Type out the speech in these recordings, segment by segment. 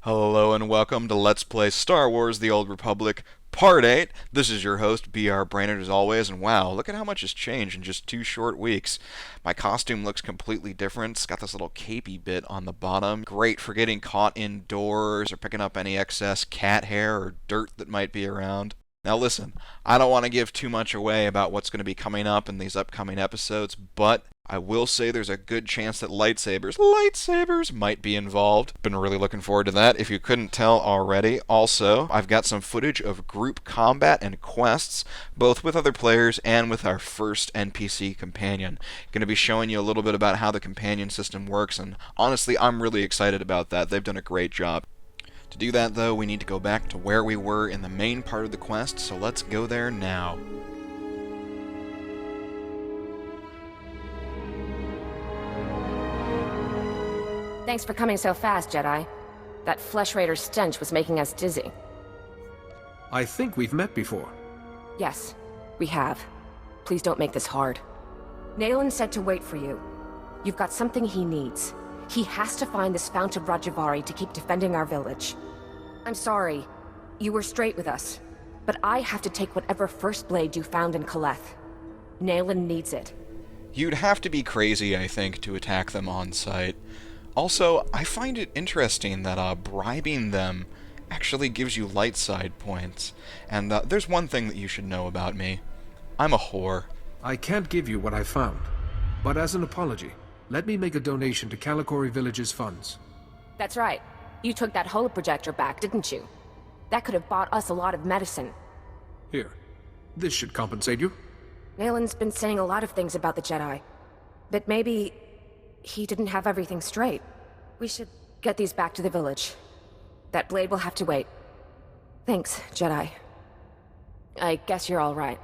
Hello and welcome to Let's Play Star Wars The Old Republic, Part 8. This is your host, B.R. Brainerd, as always, and wow, look at how much has changed in just 2 short weeks. My costume looks completely different. It's got this little capey bit on the bottom. Great for getting caught indoors or picking up any excess cat hair or dirt that might be around. Now listen, I don't want to give too much away about what's going to be coming up in these upcoming episodes, but I will say there's a good chance that lightsabers might be involved. Been really looking forward to that, if you couldn't tell already. Also, I've got some footage of group combat and quests, both with other players and with our first NPC companion. Going to be showing you a little bit about how the companion system works, and honestly, I'm really excited about that. They've done a great job. To do that, though, we need to go back to where we were in the main part of the quest, so let's go there now. Thanks for coming so fast, Jedi. That Flesh Raider stench was making us dizzy. I think we've met before. Yes, we have. Please don't make this hard. Nayland said to wait for you. You've got something he needs. He has to find this Fount of Rajavari to keep defending our village. I'm sorry. You were straight with us. But I have to take whatever First Blade you found in Kaleth. Nayland needs it. You'd have to be crazy, I think, to attack them on sight. Also, I find it interesting that bribing them actually gives you light side points. And there's one thing that you should know about me. I'm a whore. I can't give you what I found. But as an apology, let me make a donation to Kalikori Village's funds. That's right. You took that holoprojector back, didn't you? That could have bought us a lot of medicine. Here. This should compensate you. Nayland's been saying a lot of things about the Jedi. But maybe he didn't have everything straight. We should get these back to the village. That blade will have to wait. Thanks, Jedi. I guess you're all right.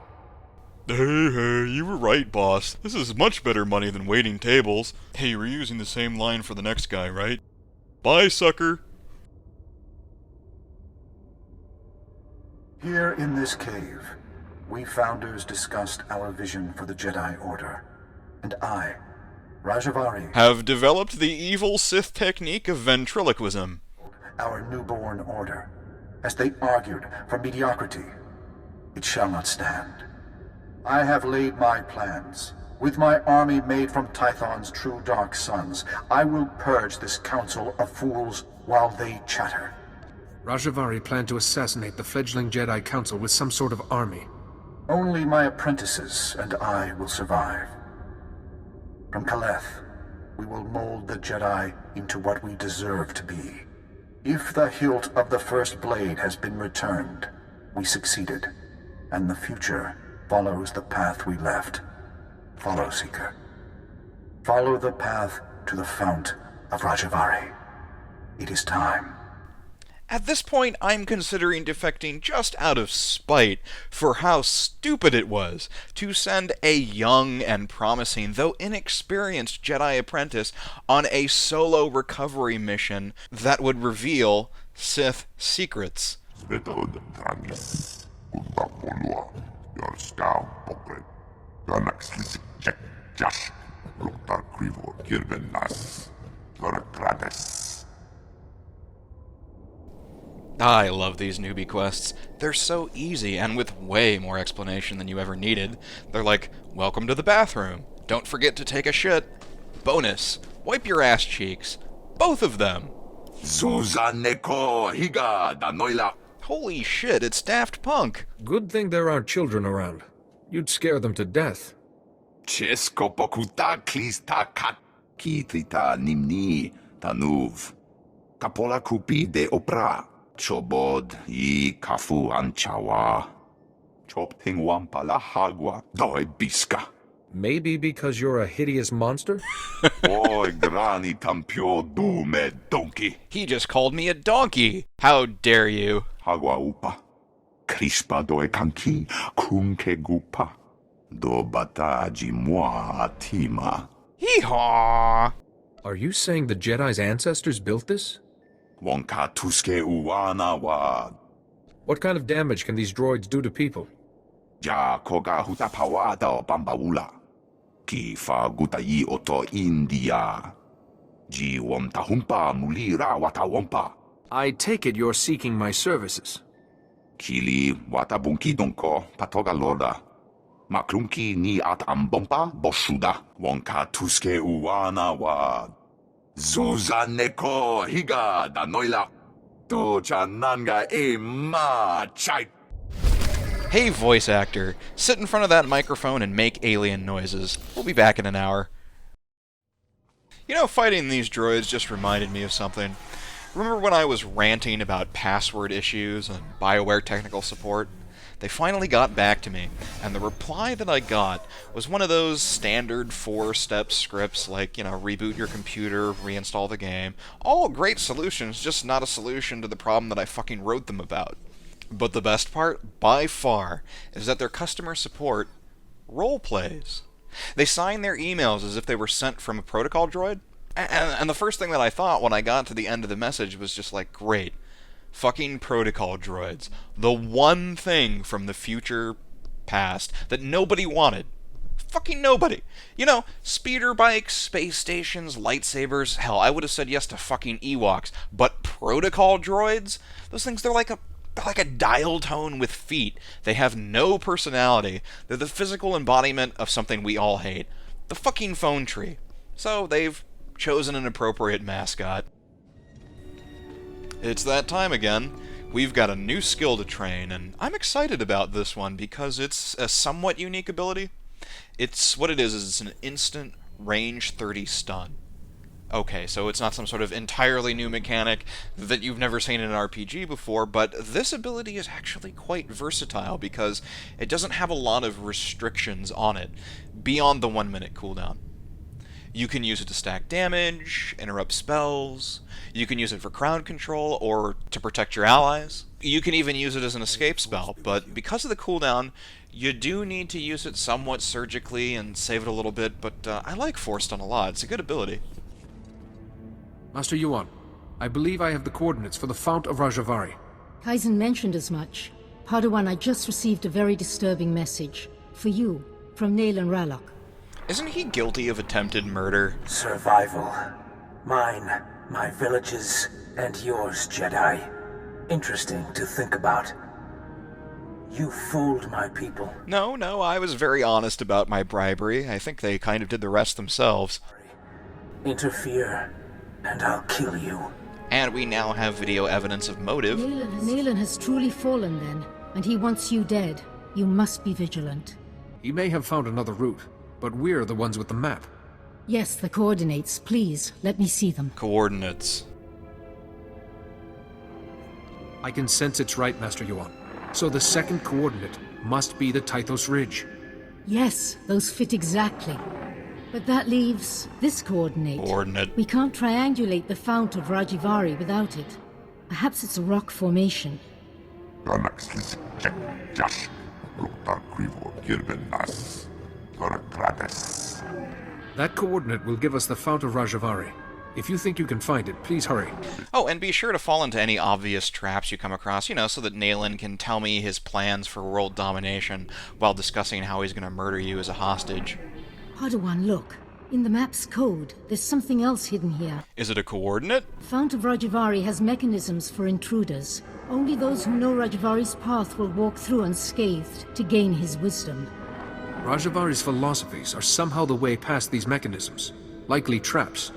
Hey, you were right, boss. This is much better money than waiting tables. Hey, we're using the same line for the next guy, right? Bye, sucker. Here in this cave, we Founders discussed our vision for the Jedi Order. And I, Rajavari, have developed the evil Sith technique of ventriloquism. Our newborn order, as they argued for mediocrity. It shall not stand. I have laid my plans. With my army made from Tython's true dark sons, I will purge this council of fools while they chatter. Rajavari planned to assassinate the fledgling Jedi Council with some sort of army. Only my apprentices and I will survive. From Kaleth, we will mold the Jedi into what we deserve to be. If the hilt of the First Blade has been returned, we succeeded, and the future follows the path we left. Follow, Seeker. Follow the path to the Fount of Rajavari. It is time. At this point, I'm considering defecting just out of spite for how stupid it was to send a young and promising, though inexperienced Jedi apprentice on a solo recovery mission that would reveal Sith secrets. I love these newbie quests. They're so easy and with way more explanation than you ever needed. They're like, welcome to the bathroom. Don't forget to take a shit. Bonus, wipe your ass cheeks. Both of them. Holy shit, it's Daft Punk. Good thing there aren't children around. You'd scare them to death. Kapola kupi de opra. Chobod I kafu anchawa. Chopting wampala hagwa doi biska. Maybe because you're a hideous monster? Oi grani tampio dume donkey. He just called me a donkey. How dare you? Hagwa upa. Crispa doi kanki kunke gupa. Do bata jimwa atima. Hee-haw! Are you saying the Jedi's ancestors built this? Wonka tuske uwana wa. What kind of damage can these droids do to people? Ja koga huta pawada o bambaula. Ki fa gutai oto India. Ji wom tahumpa mulira wata wompa. I take it you're seeking my services. Kili watabunki donko patoga loda. Maklunki ni at ambompa boshuda. Wonka tuske uwana wa. Zuza neko higa da noila. Docha nanga e ma chai. Hey, voice actor, sit in front of that microphone and make alien noises. We'll be back in an hour. You know, fighting these droids just reminded me of something. Remember when I was ranting about password issues and BioWare technical support? They finally got back to me, and the reply that I got was one of those standard 4-step scripts like, reboot your computer, reinstall the game. All great solutions, just not a solution to the problem that I fucking wrote them about. But the best part, by far, is that their customer support role-plays. They sign their emails as if they were sent from a protocol droid, and the first thing that I thought when I got to the end of the message was just like, great. Fucking protocol droids. The one thing from the future past that nobody wanted. Fucking nobody. Speeder bikes, space stations, lightsabers. Hell, I would have said yes to fucking Ewoks. But protocol droids? Those things, they're like a dial tone with feet. They have no personality. They're the physical embodiment of something we all hate. The fucking phone tree. So they've chosen an appropriate mascot. It's that time again. We've got a new skill to train, and I'm excited about this one because it's a somewhat unique ability. What it is it's an instant range 30 stun. Okay, so it's not some sort of entirely new mechanic that you've never seen in an RPG before, but this ability is actually quite versatile because it doesn't have a lot of restrictions on it beyond the 1-minute cooldown. You can use it to stack damage, interrupt spells, you can use it for crowd control or to protect your allies. You can even use it as an escape spell, but because of the cooldown, you do need to use it somewhat surgically and save it a little bit, but I like Force Stun a lot. It's a good ability. Master Yuan, I believe I have the coordinates for the Fount of Rajavari. Kaizen mentioned as much. Padawan, I just received a very disturbing message. For you, from Naylan Ralok. Isn't he guilty of attempted murder? Survival. Mine, my villages, and yours, Jedi. Interesting to think about. You fooled my people. No, I was very honest about my bribery. I think they kind of did the rest themselves. Interfere, and I'll kill you. And we now have video evidence of motive. Naylan has truly fallen then, and he wants you dead. You must be vigilant. He may have found another route, but we're the ones with the map. Yes, the coordinates. Please, let me see them. Coordinates. I can sense it's right, Master Yuan. So the second coordinate must be the Tythos Ridge. Yes, those fit exactly. But that leaves this coordinate. Coordinate. We can't triangulate the Fount of Rajivari without it. Perhaps it's a rock formation. That coordinate will give us the Fount of Rajavari. If you think you can find it, please hurry. Oh, and be sure to fall into any obvious traps you come across, so that Naylan can tell me his plans for world domination while discussing how he's going to murder you as a hostage. Padawan, look. In the map's code, there's something else hidden here. Is it a coordinate? Fount of Rajivari has mechanisms for intruders. Only those who know Rajavari's path will walk through unscathed to gain his wisdom. Rajavari's philosophies are somehow the way past these mechanisms. Likely traps.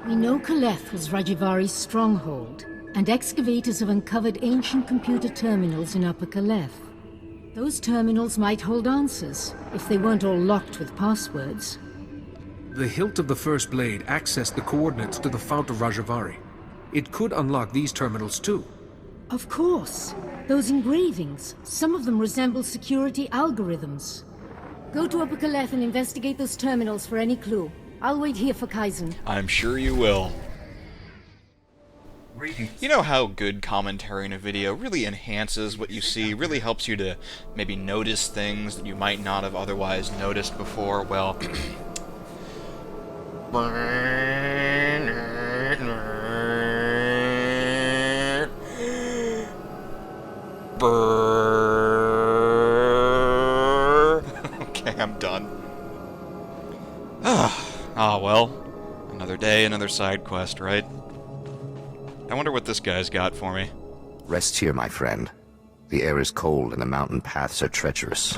We know Kaleth was Rajavari's stronghold, and excavators have uncovered ancient computer terminals in Upper Kaleth. Those terminals might hold answers, if they weren't all locked with passwords. The hilt of the first blade accessed the coordinates to the Fount of Rajavari. It could unlock these terminals too. Of course. Those engravings, some of them resemble security algorithms. Go to Upper Kaleth and investigate those terminals for any clue. I'll wait here for Kaizen. I'm sure you will. You know how good commentary in a video really enhances what you see, really helps you to maybe notice things that you might not have otherwise noticed before? Well, okay, I'm done. Ah, well. Another day, another side quest, right? I wonder what this guy's got for me. Rest here, my friend. The air is cold and the mountain paths are treacherous.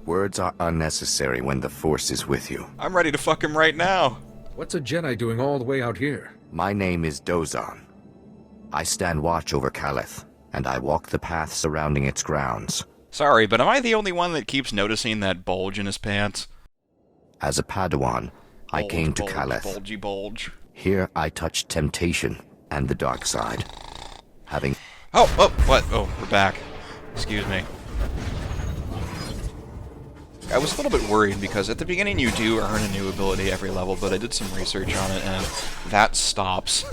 Words are unnecessary when the Force is with you. I'm ready to fuck him right now. What's a Jedi doing all the way out here? My name is Dozan. I stand watch over Caleth, and I walk the path surrounding its grounds. Sorry, but am I the only one that keeps noticing that bulge in his pants? As a Padawan, I came to Caleth. Bulgy bulge. Here I touched temptation and the dark side. Having... Oh, what? Oh, we're back. Excuse me. I was a little bit worried because at the beginning you do earn a new ability every level, but I did some research on it and that stops.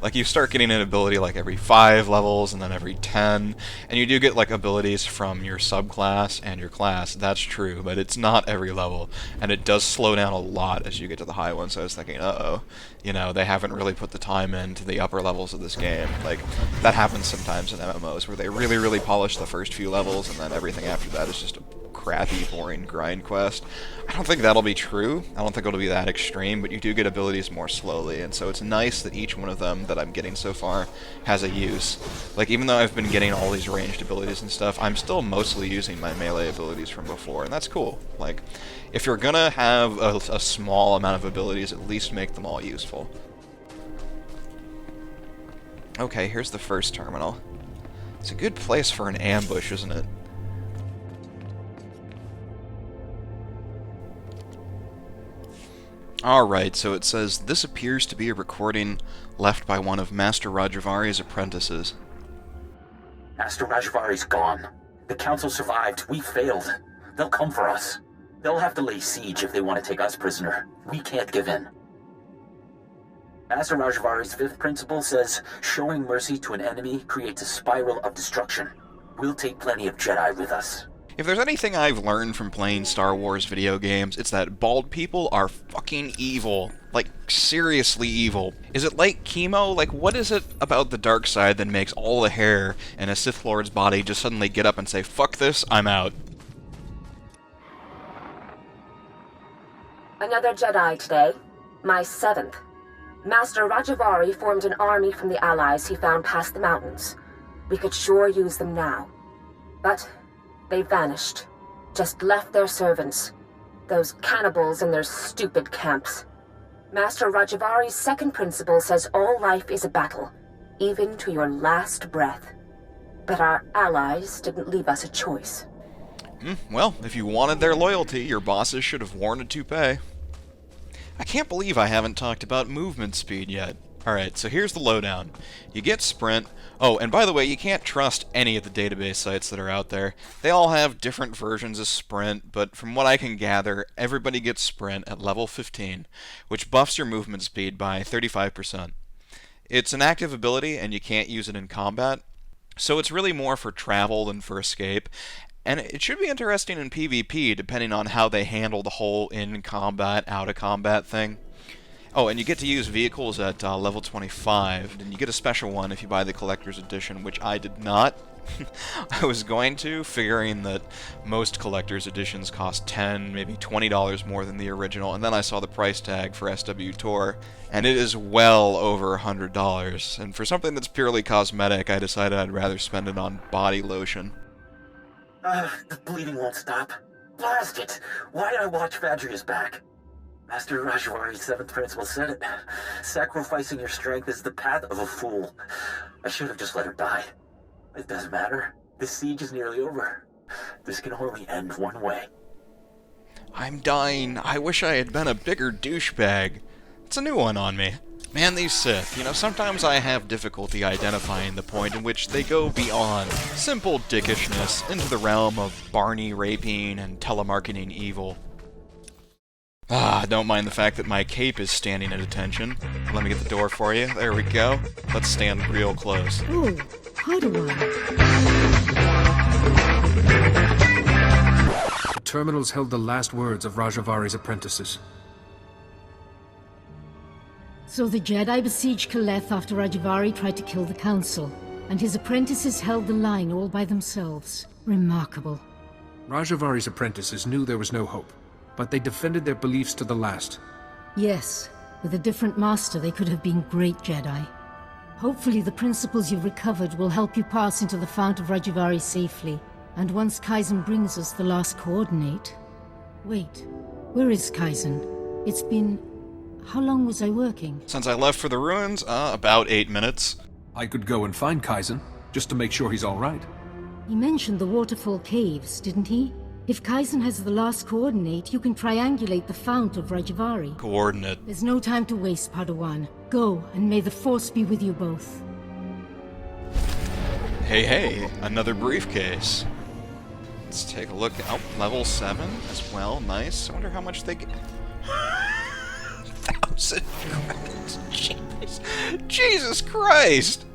Like you start getting an ability like every 5 levels and then every 10, and you do get like abilities from your subclass and your class, that's true, but it's not every level, and it does slow down a lot as you get to the high ones, so I was thinking, uh-oh, you know, they haven't really put the time into the upper levels of this game. Like, that happens sometimes in MMOs where they really, really polish the first few levels and then everything after that is just a crappy, boring grind quest. I don't think that'll be true. I don't think it'll be that extreme, but you do get abilities more slowly, and so it's nice that each one of them that I'm getting so far has a use. Like, even though I've been getting all these ranged abilities and stuff, I'm still mostly using my melee abilities from before, and that's cool. Like, if you're gonna have a small amount of abilities, at least make them all useful. Okay, here's the first terminal. It's a good place for an ambush, isn't it? Alright, so it says, this appears to be a recording left by one of Master Rajavari's apprentices. Master Rajavari's gone. The Council survived. We failed. They'll come for us. They'll have to lay siege if they want to take us prisoner. We can't give in. Master Rajavari's 5th principle says, showing mercy to an enemy creates a spiral of destruction. We'll take plenty of Jedi with us. If there's anything I've learned from playing Star Wars video games, it's that bald people are fucking evil. Like, seriously evil. Is it like chemo? Like, what is it about the dark side that makes all the hair in a Sith Lord's body just suddenly get up and say, fuck this, I'm out? Another Jedi today. My 7th. Master Rajavari formed an army from the allies he found past the mountains. We could sure use them now. But they vanished. Just left their servants. Those cannibals in their stupid camps. Master Rajavari's 2nd principle says all life is a battle, even to your last breath. But our allies didn't leave us a choice. Well, if you wanted their loyalty, your bosses should have worn a toupee. I can't believe I haven't talked about movement speed yet. Alright, so here's the lowdown. You get sprint. Oh, and by the way, you can't trust any of the database sites that are out there. They all have different versions of sprint, but from what I can gather, everybody gets sprint at level 15, which buffs your movement speed by 35%. It's an active ability, and you can't use it in combat, so it's really more for travel than for escape. And it should be interesting in PvP, depending on how they handle the whole in-combat, out-of-combat thing. Oh, and you get to use vehicles at level 25, and you get a special one if you buy the Collector's Edition, which I did not. I was going to, figuring that most Collector's Editions cost $10, maybe $20 more than the original, and then I saw the price tag for SWTOR, and it is well over $100. And for something that's purely cosmetic, I decided I'd rather spend it on body lotion. The bleeding won't stop. Blast it! Why did I watch Vadria's back? Master Rajavari's 7th principle said it. Sacrificing your strength is the path of a fool. I should have just let her die. It doesn't matter. This siege is nearly over. This can only end one way. I'm dying. I wish I had been a bigger douchebag. It's a new one on me. Man, these Sith, you know, sometimes I have difficulty identifying the point in which they go beyond simple dickishness into the realm of Barney raping and telemarketing evil. Don't mind the fact that my cape is standing at attention. Let me get the door for you. There we go. Let's stand real close. Oh, Padawan. The terminals held the last words of Rajavari's apprentices. So the Jedi besieged Caleth after Rajavari tried to kill the Council, and his apprentices held the line all by themselves. Remarkable. Rajavari's apprentices knew there was no hope, but they defended their beliefs to the last. Yes, with a different master they could have been great Jedi. Hopefully the principles you've recovered will help you pass into the Fount of Rajivari safely. And once Kaizen brings us the last coordinate... Wait, where is Kaizen? It's been... How long was I working? Since I left for the ruins, about 8 minutes. I could go and find Kaizen, just to make sure he's alright. He mentioned the waterfall caves, didn't he? If Kaizen has the last coordinate, you can triangulate the Fount of Rajivari. Coordinate. There's no time to waste, Padawan. Go, and may the Force be with you both. Hey, another briefcase. Let's take a look. Oh, level 7 as well. Nice. I wonder how much they get. 1,000 credits. Jesus Christ!